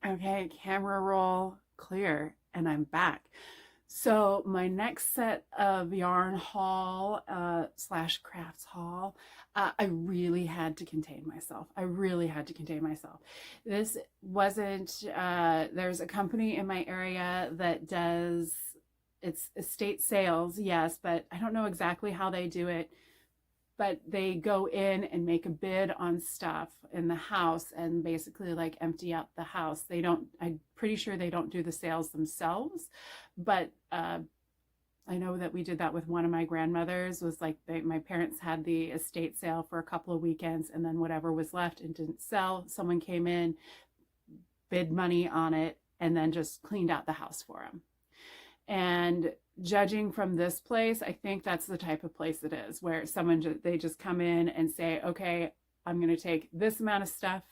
Okay, camera roll clear, and I'm back. So my next set of yarn haul slash crafts haul, I really had to contain myself. I really had to contain myself. This wasn't, there's a company in my area that does, it's estate sales, yes, but I don't know exactly how they do it, but they go in and make a bid on stuff in the house and basically like empty out the house. They don't, I'm pretty sure they don't do the sales themselves, but I know that we did that with one of my grandmothers. Was like my parents had the estate sale for a couple of weekends, and then whatever was left and didn't sell, someone came in, bid money on it, and then just cleaned out the house for them. And judging from this place, I think that's the type of place it is, where they just come in and say, okay, I'm going to take this amount of stuff,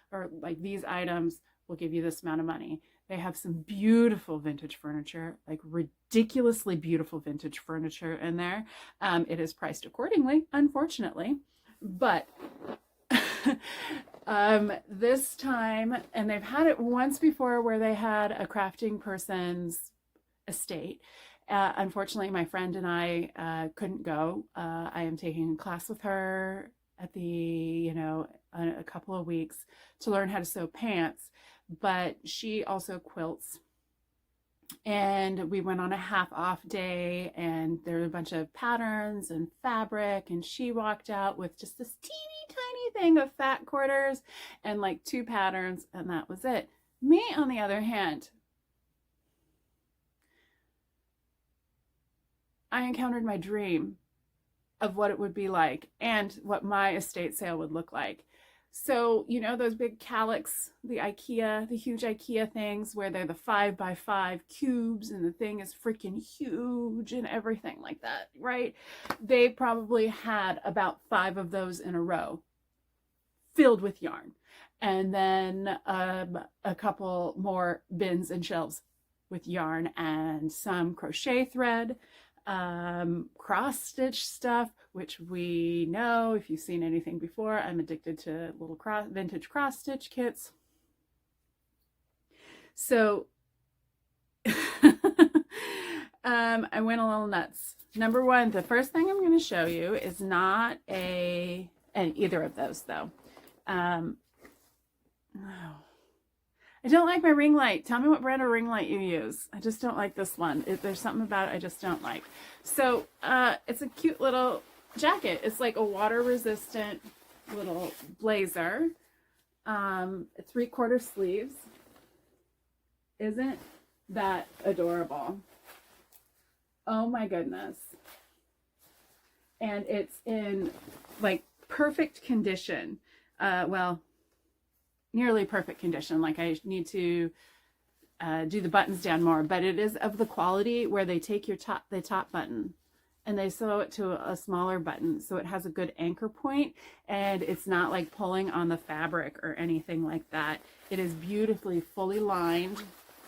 or like these items will give you this amount of money. They have some beautiful vintage furniture, like ridiculously beautiful vintage furniture in there. It is priced accordingly, unfortunately, but this time, and they've had it once before where they had a crafting person's estate. Unfortunately, my friend and I couldn't go. I am taking a class with her at a couple of weeks to learn how to sew pants, but she also quilts. And we went on a half off day, and there were a bunch of patterns and fabric, and she walked out with just this teeny tiny thing of fat quarters and like 2 patterns, and that was it. Me, on the other hand, I encountered my dream of what it would be like and what my estate sale would look like. So, you know, those big calyx, the huge IKEA things where they're the 5x5 cubes and the thing is freaking huge and everything like that, right? They probably had about 5 of those in a row filled with yarn. And then a couple more bins and shelves with yarn and some crochet thread, cross stitch stuff, which we know, if you've seen anything before, I'm addicted to little vintage cross stitch kits. So I went a little nuts. Number one, the first thing I'm going to show you is not and either of those though. No. I don't like my ring light. Tell me what brand of ring light you use. I just don't like this one. There's something about it I just don't like. So it's a cute little jacket. It's like a water resistant little blazer. 3/4 sleeves. Isn't that adorable? Oh my goodness. And it's in like perfect condition. Well, nearly perfect condition. Like I need to do the buttons down more, but it is of the quality where they take the top button and they sew it to a smaller button so it has a good anchor point and it's not like pulling on the fabric or anything like that. It is beautifully fully lined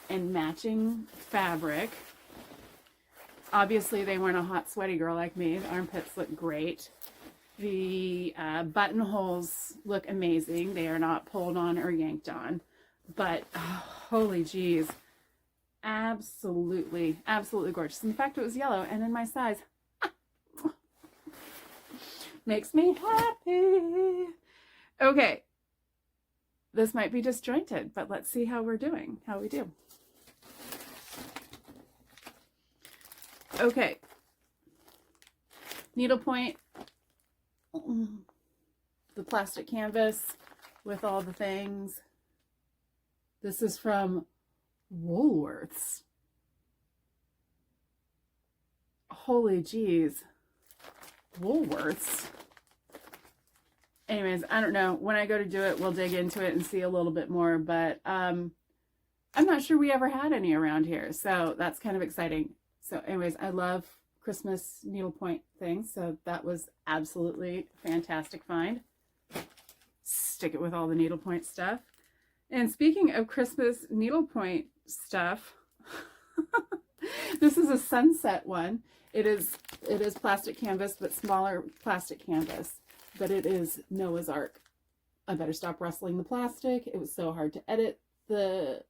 and matching fabric. Obviously they weren't a hot sweaty girl like me. The armpits look great. The buttonholes look amazing. They are not pulled on or yanked on, but holy geez, absolutely, absolutely gorgeous. In fact, it was yellow and in my size. Makes me happy. Okay, this might be disjointed, but let's see how we do. Okay, needlepoint, the plastic canvas with all the things. This is from Woolworths. Holy geez. Woolworths. Anyways, I don't know. When I go to do it, we'll dig into it and see a little bit more, but I'm not sure we ever had any around here, so that's kind of exciting. So anyways, I love Christmas needlepoint things, so that was absolutely fantastic find. Stick it with all the needlepoint stuff. And speaking of Christmas needlepoint stuff, this is a sunset one. It is plastic canvas, but smaller plastic canvas, but it is Noah's Ark. I better stop rustling the plastic. It was so hard to edit the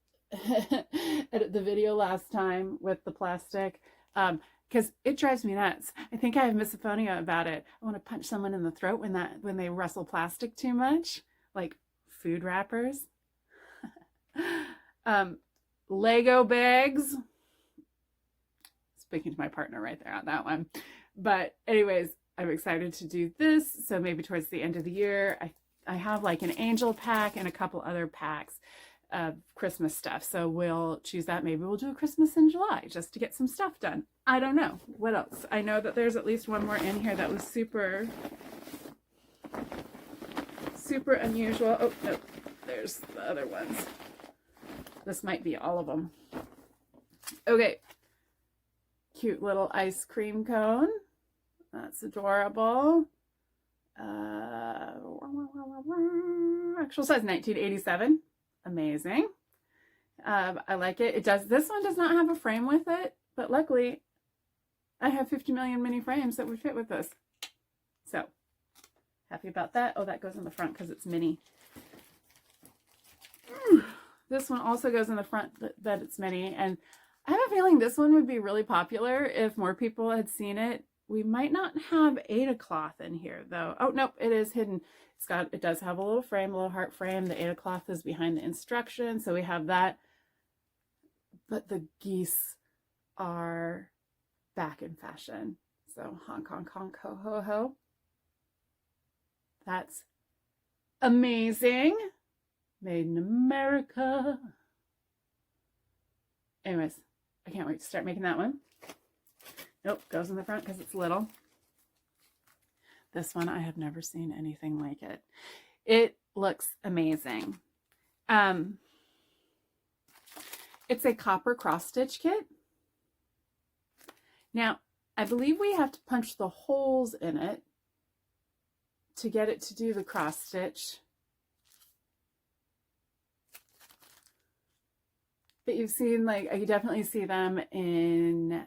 edit the video last time with the plastic, because it drives me nuts. I think I have misophonia about it. I want to punch someone in the throat when they rustle plastic too much, like food wrappers. Lego bags. Speaking to my partner right there on that one. But anyways, I'm excited to do this. So maybe towards the end of the year, I have like an angel pack and a couple other packs of Christmas stuff. So we'll choose that. Maybe we'll do a Christmas in July just to get some stuff done. I don't know. What else? I know that there's at least one more in here that was super unusual. Oh, no. There's the other ones. This might be all of them. Okay. Cute little ice cream cone. That's adorable. Actual size 1987. Amazing. I like it. This one does not have a frame with it, but luckily I have 50 million mini frames that would fit with this. So happy about that. Oh, that goes in the front because it's mini. This one also goes in the front that it's mini. And I have a feeling this one would be really popular if more people had seen it. We might not have Ada cloth in here though. Oh, nope, it is hidden. It does have a little frame, a little heart frame. The Ada cloth is behind the instructions, so we have that. But the geese are back in fashion. So honk, honk, honk, ho, ho, ho. That's amazing. Made in America. Anyways, I can't wait to start making that one. Nope, goes in the front because it's little. This one, I have never seen anything like it. It looks amazing. It's a copper cross stitch kit. Now, I believe we have to punch the holes in it to get it to do the cross stitch. But you've seen, like, you definitely see them in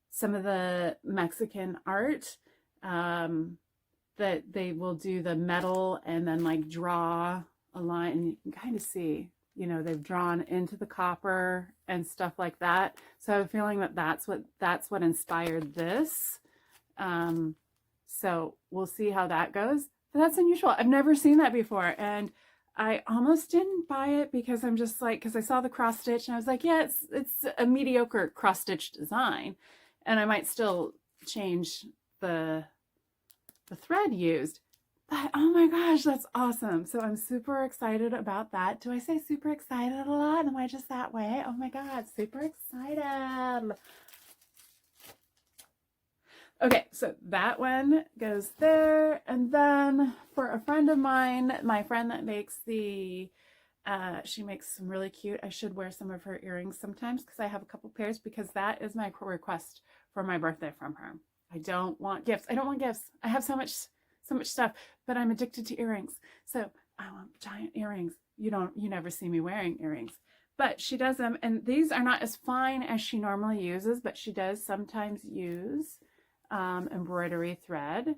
some of the Mexican art, that they will do the metal and then like draw a line, and you can kind of see, you know, they've drawn into the copper and stuff like that. So I have a feeling that that's what inspired this. So we'll see how that goes. But that's unusual. I've never seen that before, and I almost didn't buy it because I'm just like, because I saw the cross stitch and I was like, yeah, it's a mediocre cross stitch design, and I might still change the thread used. But oh my gosh, that's awesome. So I'm super excited about that. Do I say super excited a lot? Am I just that way? Oh my God, super excited. Okay, so that one goes there. And then for a friend of mine, my friend that makes she makes some really cute, I should wear some of her earrings sometimes because I have a couple pairs, because that is my request for my birthday from her. I don't want gifts. I don't want gifts. I have so much stuff, but I'm addicted to earrings. So I want giant earrings. You never see me wearing earrings, but she does them. And these are not as fine as she normally uses, but she does sometimes use embroidery thread,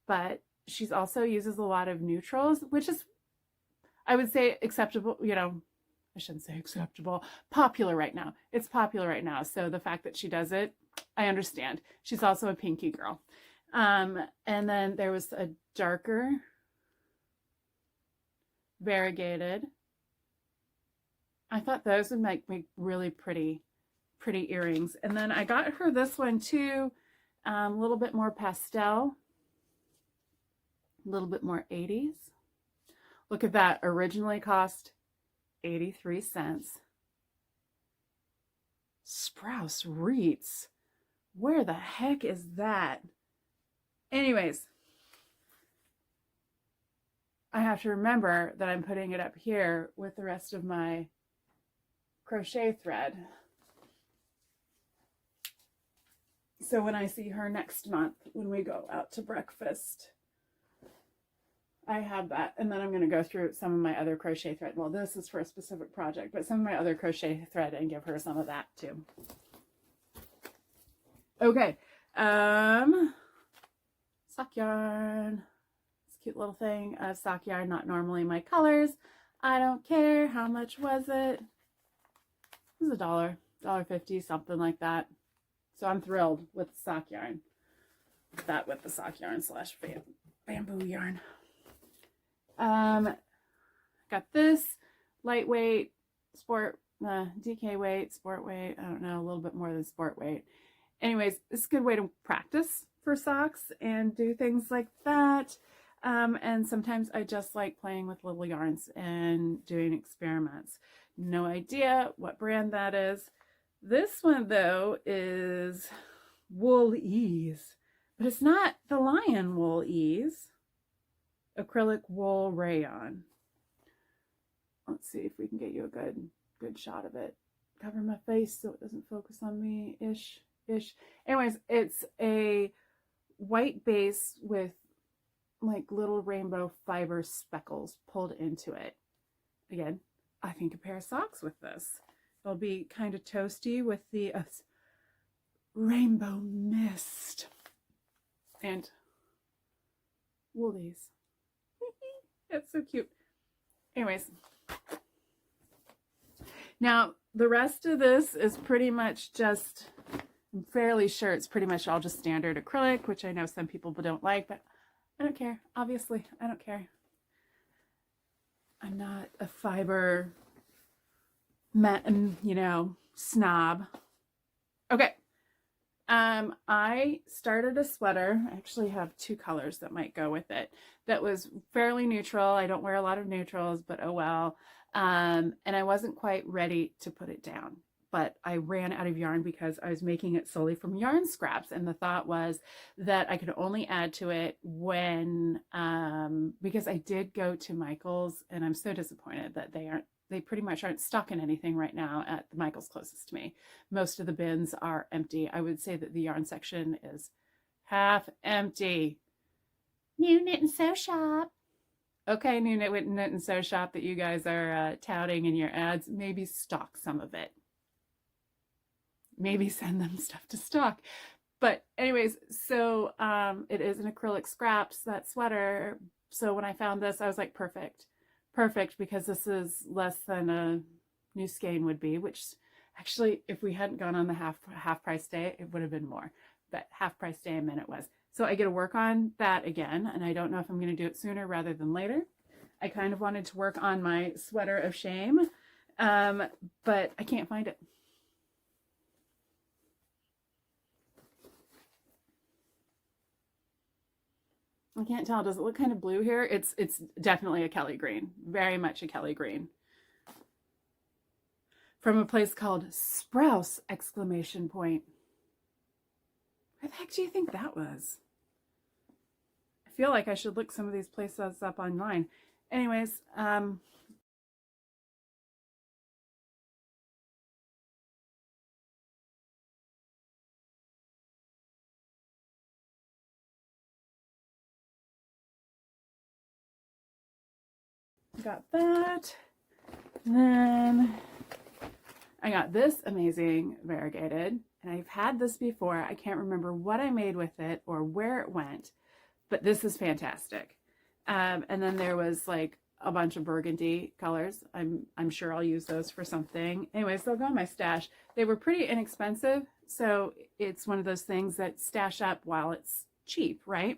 but she's also uses a lot of neutrals, which is, I would say, acceptable, you know, I shouldn't say acceptable, popular right now. It's popular right now. So the fact that she does it, I understand. She's also a pinky girl. And then there was a darker variegated. I thought those would make really pretty earrings. And then I got her this one too, a little bit more pastel, a little bit more 80s. Look at that, originally cost 83 cents. Sprouse Reeds. Where the heck is that? Anyways, I have to remember that I'm putting it up here with the rest of my crochet thread. So when I see her next month, when we go out to breakfast, I have that. And then I'm going to go through some of my other crochet thread. Well, this is for a specific project, but some of my other crochet thread, and give her some of that too. Okay. Sock yarn. It's a cute little thing. Sock yarn, not normally my colors. I don't care. How much was it? It was $1.50, something like that. So I'm thrilled with the sock yarn. That with the sock yarn slash bamboo yarn. Got this lightweight sport, DK weight, sport weight. I don't know, a little bit more than sport weight. Anyways, it's a good way to practice for socks and do things like that. And sometimes I just like playing with little yarns and doing experiments. No idea what brand that is. This one though is Wool Ease, but it's not the Lion Wool Ease. Acrylic wool rayon. Let's see if we can get you a good shot of it. Cover my face so it doesn't focus on me ish. Anyways, it's a white base with like little rainbow fiber speckles pulled into it. Again, I think a pair of socks with this. It'll be kind of toasty with the rainbow mist and woolies. It's so cute. Anyways, now the rest of this is pretty much just, I'm fairly sure it's pretty much all just standard acrylic, which I know some people don't like, but I don't care. Obviously, I don't care. I'm not a fiber, snob. Okay. I started a sweater. I actually have two colors that might go with it. That was fairly neutral. I don't wear a lot of neutrals, but oh well. And I wasn't quite ready to put it down, but I ran out of yarn because I was making it solely from yarn scraps. And the thought was that I could only add to it when, because I did go to Michael's, and I'm so disappointed that they pretty much aren't stocking anything right now at the Michael's closest to me. Most of the bins are empty. I would say that the yarn section is half empty. New Knit and Sew Shop. Okay, New Knit and Sew Shop that you guys are touting in your ads, maybe stock some of it. Maybe send them stuff to stock. But anyways, so it is an acrylic scraps, that sweater. So when I found this, I was like, perfect, because this is less than a new skein would be, which actually, if we hadn't gone on the half price day, it would have been more. But half price day I meant it was. So I get to work on that again, and I don't know if I'm going to do it sooner rather than later. I kind of wanted to work on my sweater of shame, but I can't find it. I can't tell. Does it look kind of blue here? It's definitely a Kelly green. Very much a Kelly green. From a place called Sprouse! Exclamation point. Where the heck do you think that was? I feel like I should look some of these places up online. Anyways, got that. Then I got this amazing variegated, and I've had this before. I can't remember what I made with it or where it went, but this is fantastic. And then there was like a bunch of burgundy colors. I'm sure I'll use those for something. Anyways, they'll go in my stash. They were pretty inexpensive, so it's one of those things that stash up while it's cheap, right?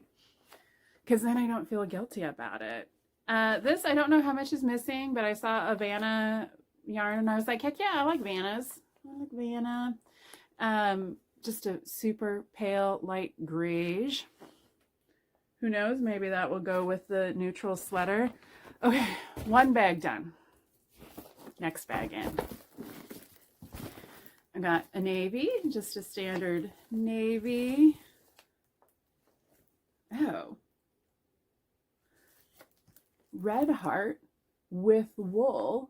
Because then I don't feel guilty about it. This, I don't know how much is missing, but I saw a Vanna yarn and I was like, heck yeah, I like Vannas. I like Vanna. Just a super pale light greige. Who knows? Maybe that will go with the neutral sweater. Okay, one bag done. Next bag in. I got a navy, just a standard navy. Oh. Red heart with wool.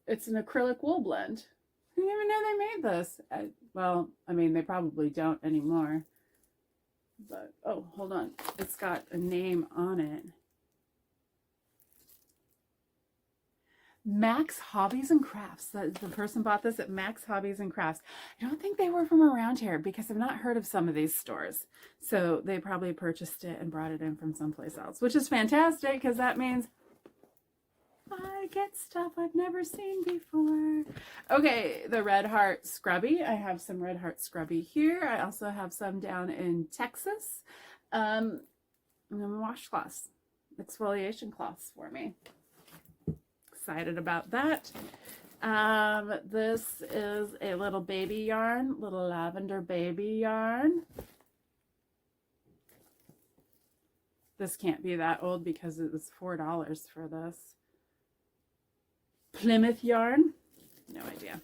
It's an acrylic wool blend. I didn't even know they made this. Well, I mean, they probably don't anymore. But, oh, hold on. It's got a name on it. Max Hobbies and Crafts. The person bought this at Max Hobbies and Crafts. I don't think they were from around here because I've not heard of some of these stores. So they probably purchased it and brought it in from someplace else, which is fantastic because that means I get stuff I've never seen before. Okay, the Red Heart Scrubby. I have some Red Heart Scrubby here. I also have some down in Texas. And then washcloths, exfoliation cloths for me. Excited about that. This is a little baby yarn, little lavender baby yarn. This can't be that old because it was $4 for this. Plymouth yarn. No idea.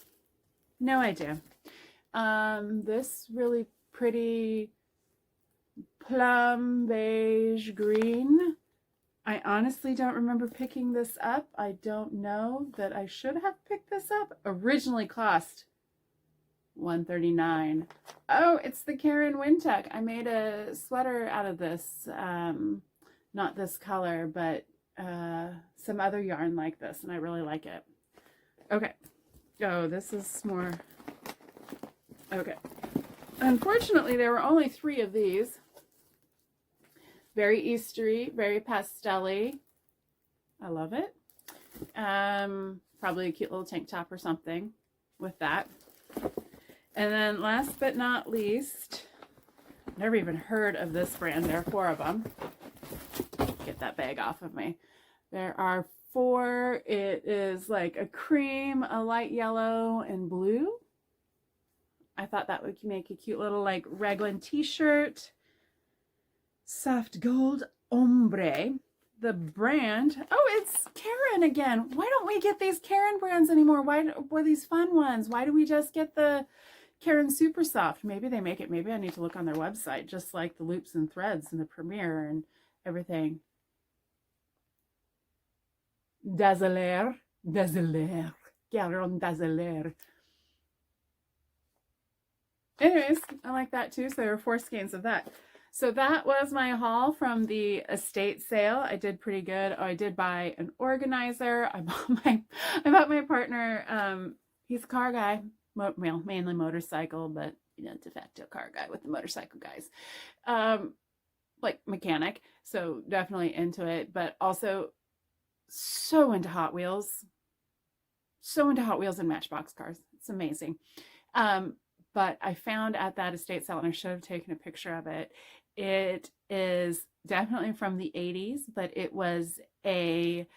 No idea. This really pretty plum beige green. I honestly don't remember picking this up. I don't know that I should have picked this up. Originally cost $139. Oh, it's the Karen Wintuck. I made a sweater out of this. Not this color, but some other yarn like this, and I really like it. Okay. Oh, this is more. Okay. Unfortunately, there were only 3 of these. Very Eastery, very pastel-y. I love it. Probably a cute little tank top or something with that. And then last but not least, never even heard of this brand. There are 4 of them. Get that bag off of me. There are 4. It is like a cream, a light yellow, and blue. I thought that would make a cute little like raglan t-shirt. Soft gold ombre. The brand, oh, it's Karen again. Why don't we get these Karen brands anymore? Why these fun ones? Why do we just get the Karen Super Soft? Maybe they make it. Maybe I need to look on their website, just like the loops and threads and the Premier and everything. Dazzler, Karen Dazzler. Anyways, I like that too. So there were 4 skeins of that. So that was my haul from the estate sale. I did pretty good. Oh, I did buy an organizer. I bought my partner. He's a car guy, well, mainly motorcycle, but you know, de facto car guy with the motorcycle guys, like mechanic. So definitely into it, but also so into Hot Wheels, and Matchbox cars. It's amazing. But I found at that estate sale, and I should have taken a picture of it. It is definitely from the 80s, but it was a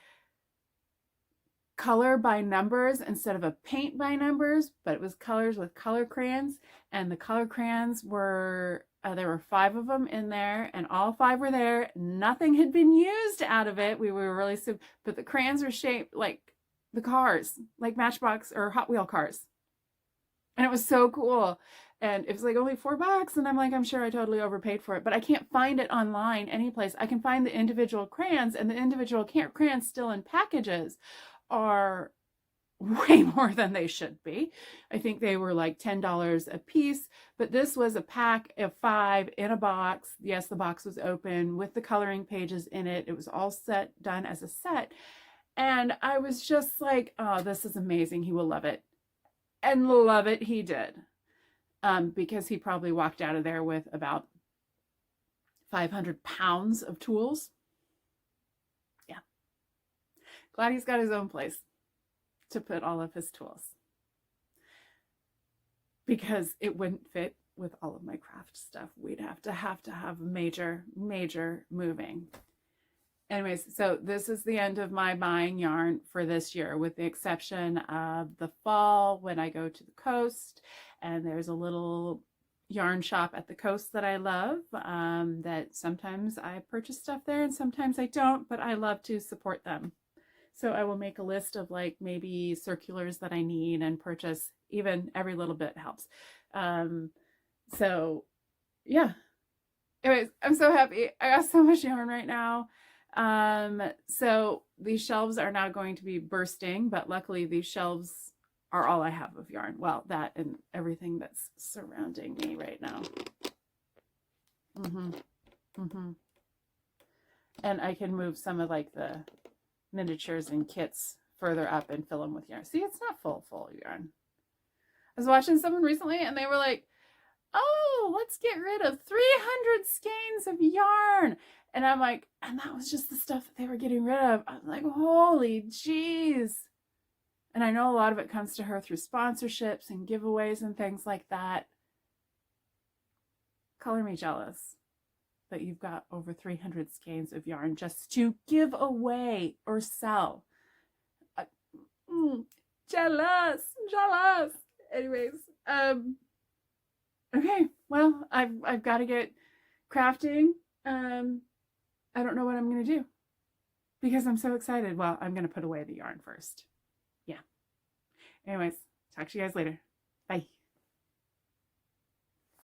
color by numbers instead of a paint by numbers, but it was colors with color crayons. And the color crayons were, there were 5 of them in there, and all 5 were there. Nothing had been used out of it. We were really super, but the crayons were shaped like the cars, like Matchbox or Hot Wheel cars. And it was so cool. And it was like only $4. And I'm like, I'm sure I totally overpaid for it, but I can't find it online anyplace. I can find the individual crayons, and the individual crayons still in packages are way more than they should be. I think they were like $10 a piece, but this was a pack of 5 in a box. Yes, the box was open with the coloring pages in it. It was all done as a set. And I was just like, oh, this is amazing. He will love it. And love it he did. Because he probably walked out of there with about 500 pounds of tools. Yeah. Glad he's got his own place to put all of his tools. Because it wouldn't fit with all of my craft stuff. We'd have to have major moving. Anyways, so this is the end of my buying yarn for this year, with the exception of the fall when I go to the coast, and there's a little yarn shop at the coast that I love, that sometimes I purchase stuff there and sometimes I don't, but I love to support them. So I will make a list of like maybe circulars that I need and purchase. Even every little bit helps. So yeah. Anyways, I'm so happy. I got so much yarn right now. So these shelves are now going to be bursting, but luckily these shelves are all I have of yarn. Well, that and everything that's surrounding me right now. And I can move some of like the miniatures and kits further up and fill them with yarn. See, it's not full yarn. I was watching someone recently and they were like, oh, let's get rid of 300 skeins of yarn. And I'm like, and that was just the stuff that they were getting rid of. I'm like, holy jeez. And I know a lot of it comes to her through sponsorships and giveaways and things like that. Color me jealous that you've got over 300 skeins of yarn just to give away or sell. Jealous. Anyways, okay, well, I've got to get crafting. I don't know what I'm going to do because I'm so excited. Well, I'm going to put away the yarn first. Yeah. Anyways, talk to you guys later.